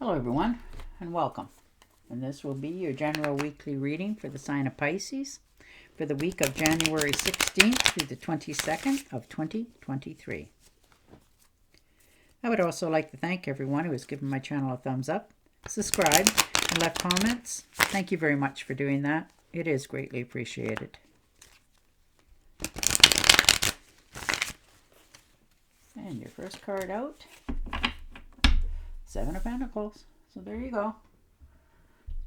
Hello everyone and welcome. And this will be your general weekly reading for the sign of Pisces for the week of January 16th through the 22nd of 2023. I would also like to thank everyone who has given my channel a thumbs up, subscribed, and left comments. Thank you very much for doing that. It is greatly appreciated. And your first card out. Seven of Pentacles. So there you go.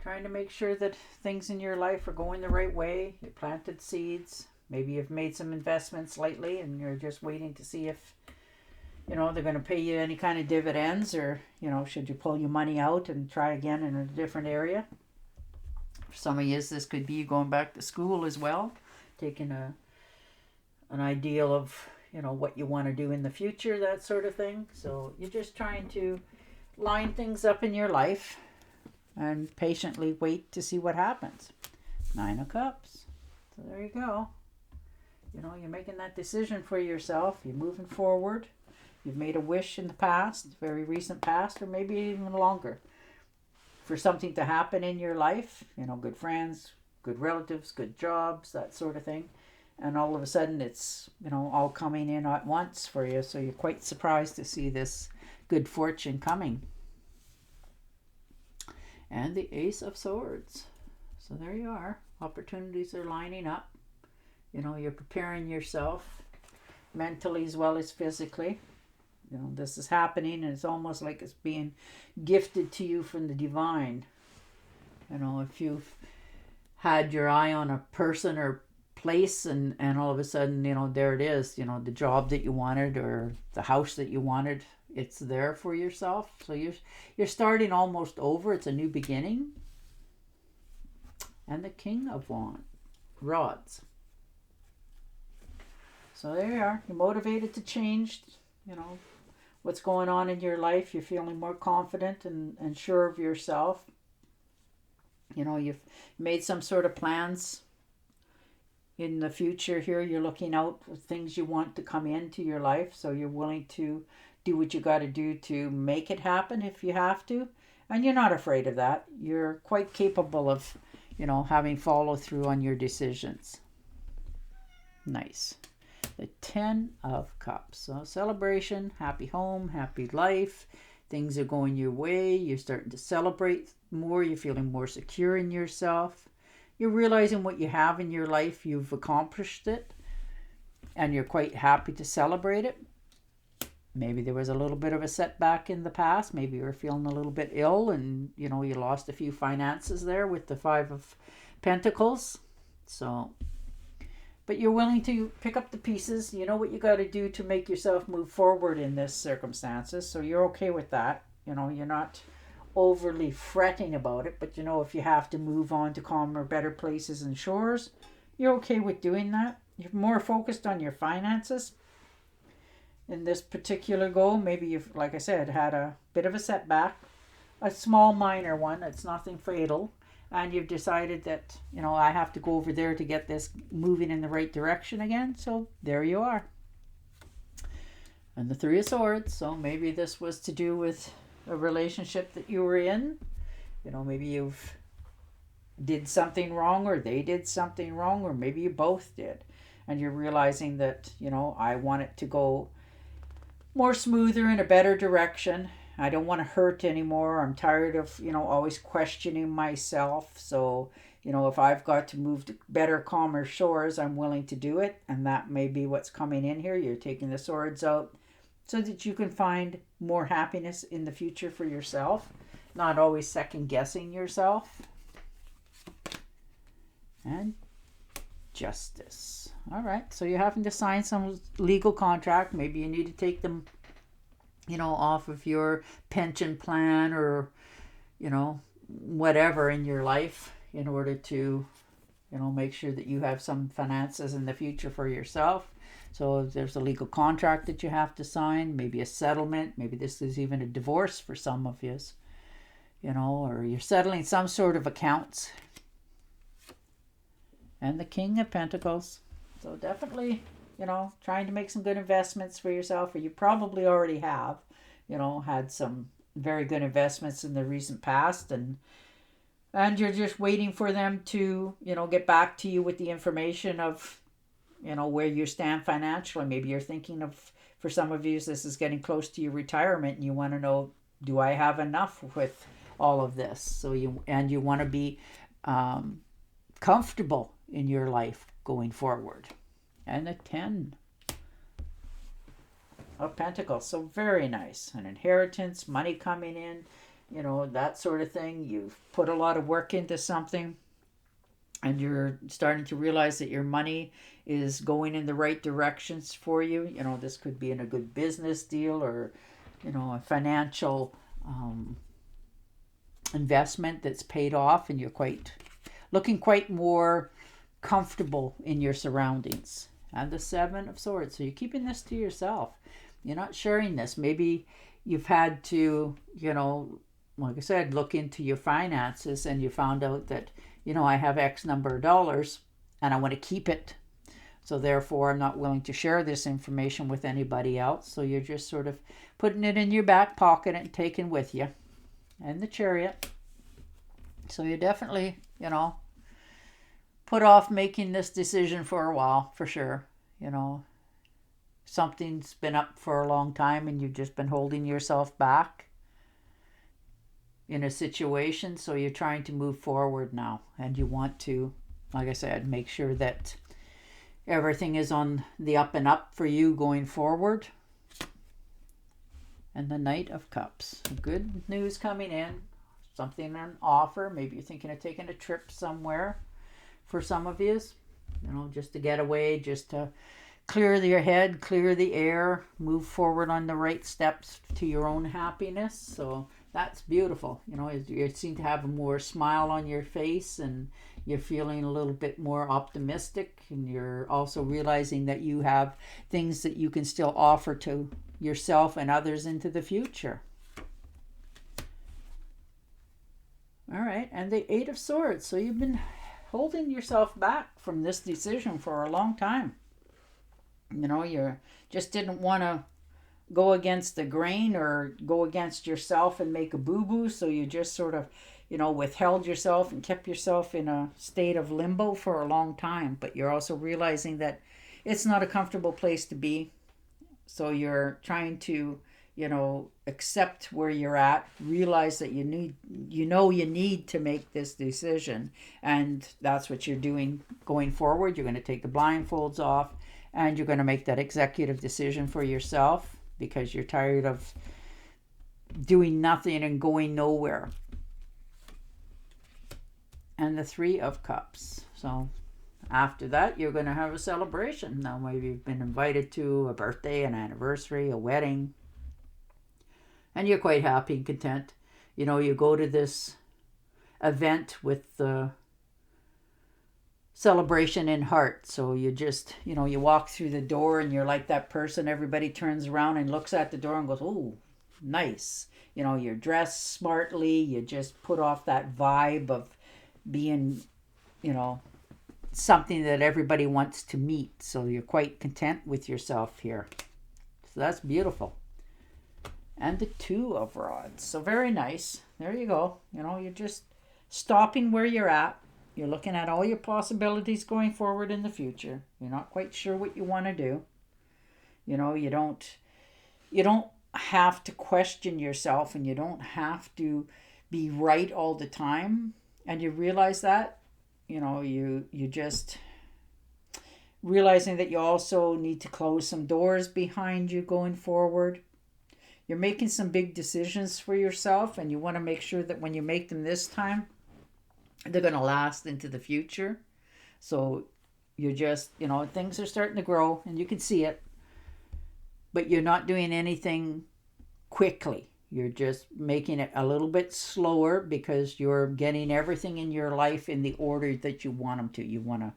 Trying to make sure that things in your life are going the right way. You planted seeds. Maybe you've made some investments lately and you're just waiting to see if, they're going to pay you any kind of dividends, or, should you pull your money out and try again in a different area. For some of you, this could be going back to school as well. Taking an ideal of, what you want to do in the future, that sort of thing. So you're just trying to line things up in your life and patiently wait to see what happens. Nine of Cups. So there you go. You're making that decision for yourself. You're moving forward. You've made a wish in the past, very recent past, or maybe even longer, for something to happen in your life. Good friends, good relatives, good jobs, that sort of thing. And all of a sudden it's, all coming in at once for you. So you're quite surprised to see this good fortune coming. And the Ace of Swords. So there you are. Opportunities are lining up. You're preparing yourself mentally as well as physically. This is happening, and it's almost like it's being gifted to you from the divine. If you've had your eye on a person or place and all of a sudden, there it is, the job that you wanted or the house that you wanted, it's there for yourself. So you're starting almost over. It's a new beginning. And the King of Rods. So there you are. You're motivated to change, what's going on in your life. You're feeling more confident and sure of yourself. You've made some sort of plans in the future here. You're looking out for things you want to come into your life. So you're willing to do what you got to do to make it happen if you have to. And you're not afraid of that. You're quite capable of, having follow through on your decisions. Nice. The 10 of Cups. So celebration, happy home, happy life. Things are going your way. You're starting to celebrate more. You're feeling more secure in yourself. You're realizing what you have in your life. You've accomplished it. And you're quite happy to celebrate it. Maybe there was a little bit of a setback in the past. Maybe you were feeling a little bit ill and, you lost a few finances there with the Five of Pentacles. So, but you're willing to pick up the pieces. You know what you got to do to make yourself move forward in this circumstances. So you're okay with that. You're not overly fretting about it. But, if you have to move on to calmer, better places and shores, you're okay with doing that. You're more focused on your finances. In this particular goal, maybe you've, like I said, had a bit of a setback, a small minor one. It's nothing fatal. And you've decided that, I have to go over there to get this moving in the right direction again. So there you are. And the Three of Swords. So maybe this was to do with a relationship that you were in. Maybe you've did something wrong, or they did something wrong, or maybe you both did. And you're realizing that, I want it to go more smoother in a better direction. I don't want to hurt anymore. I'm tired of, always questioning myself. So, if I've got to move to better, calmer shores, I'm willing to do it. And that may be what's coming in here. You're taking the swords out so that you can find more happiness in the future for yourself. Not always second guessing yourself. And Justice. All right, so you're having to sign some legal contract. Maybe you need to take them, off of your pension plan or, whatever in your life in order to, make sure that you have some finances in the future for yourself. So there's a legal contract that you have to sign, maybe a settlement. Maybe this is even a divorce for some of you, or you're settling some sort of accounts. And the King of Pentacles. So definitely, trying to make some good investments for yourself, or you probably already have, had some very good investments in the recent past, and you're just waiting for them to, get back to you with the information of, where you stand financially. Maybe you're thinking of, for some of you, this is getting close to your retirement and you want to know, do I have enough with all of this? So you want to be comfortable in your life going forward. And the 10 of Pentacles. So very nice. An inheritance, money coming in, that sort of thing. You've put a lot of work into something and you're starting to realize that your money is going in the right directions for you. This could be in a good business deal or, a financial investment that's paid off, and you're looking quite more comfortable in your surroundings. And the 7 of Swords. So you're keeping this to yourself. You're not sharing this. Maybe you've had to, like I said, look into your finances and you found out that, I have X number of dollars and I want to keep it. So therefore, I'm not willing to share this information with anybody else. So you're just sort of putting it in your back pocket and taking with you. And the Chariot. So you definitely, put off making this decision for a while, for sure. Something's been up for a long time and you've just been holding yourself back in a situation. So you're trying to move forward now, and you want to, like I said, make sure that everything is on the up and up for you going forward. And the Knight of Cups. Good news coming in. Something on offer. Maybe you're thinking of taking a trip somewhere for some of you. Just to get away, just to clear your head, clear the air, move forward on the right steps to your own happiness. So that's beautiful. You seem to have a more smile on your face and you're feeling a little bit more optimistic, and you're also realizing that you have things that you can still offer to yourself and others into the future. All right, and the 8 of Swords. So you've been holding yourself back from this decision for a long time. You just didn't want to go against the grain or go against yourself and make a boo-boo. So you just sort of, withheld yourself and kept yourself in a state of limbo for a long time. But you're also realizing that it's not a comfortable place to be. So you're trying to, accept where you're at, realize that you need to make this decision. And that's what you're doing going forward. You're going to take the blindfolds off and you're going to make that executive decision for yourself because you're tired of doing nothing and going nowhere. And the 3 of Cups. So after that, you're going to have a celebration. Now, maybe you've been invited to a birthday, an anniversary, a wedding, and you're quite happy and content. You go to this event with the celebration in heart. So you just, you walk through the door and you're like that person. Everybody turns around and looks at the door and goes, oh, nice. You're dressed smartly. You just put off that vibe of being, something that everybody wants to meet. So you're quite content with yourself here. So that's beautiful. And the 2 of Rods. So very nice. There you go. You're just stopping where you're at. You're looking at all your possibilities going forward in the future. You're not quite sure what you want to do. You don't have to question yourself, and you don't have to be right all the time. And you realize that, you just realizing that you also need to close some doors behind you going forward. You're making some big decisions for yourself, and you want to make sure that when you make them this time, they're going to last into the future. So you're just, things are starting to grow and you can see it, but you're not doing anything quickly. You're just making it a little bit slower because you're getting everything in your life in the order that you want them to. You want to,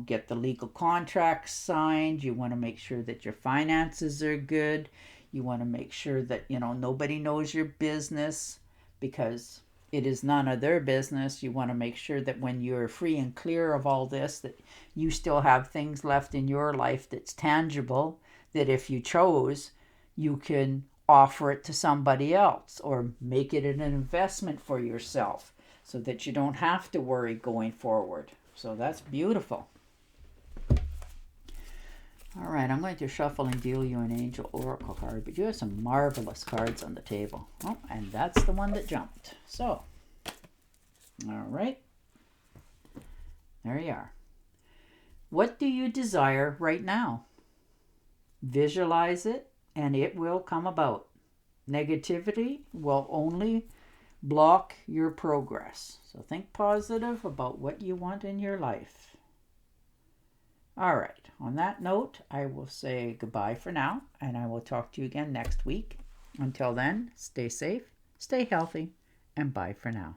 get the legal contracts signed. You want to make sure that your finances are good. You want to make sure that, nobody knows your business because it is none of their business. You want to make sure that when you're free and clear of all this, that you still have things left in your life that's tangible, that if you chose, you can offer it to somebody else or make it an investment for yourself so that you don't have to worry going forward. So that's beautiful. All right, I'm going to shuffle and deal you an Angel Oracle card, but you have some marvelous cards on the table. Oh, and that's the one that jumped. So, all right, there you are. What do you desire right now? Visualize it, and it will come about. Negativity will only block your progress. So think positive about what you want in your life. All right. On that note, I will say goodbye for now, and I will talk to you again next week. Until then, stay safe, stay healthy, and bye for now.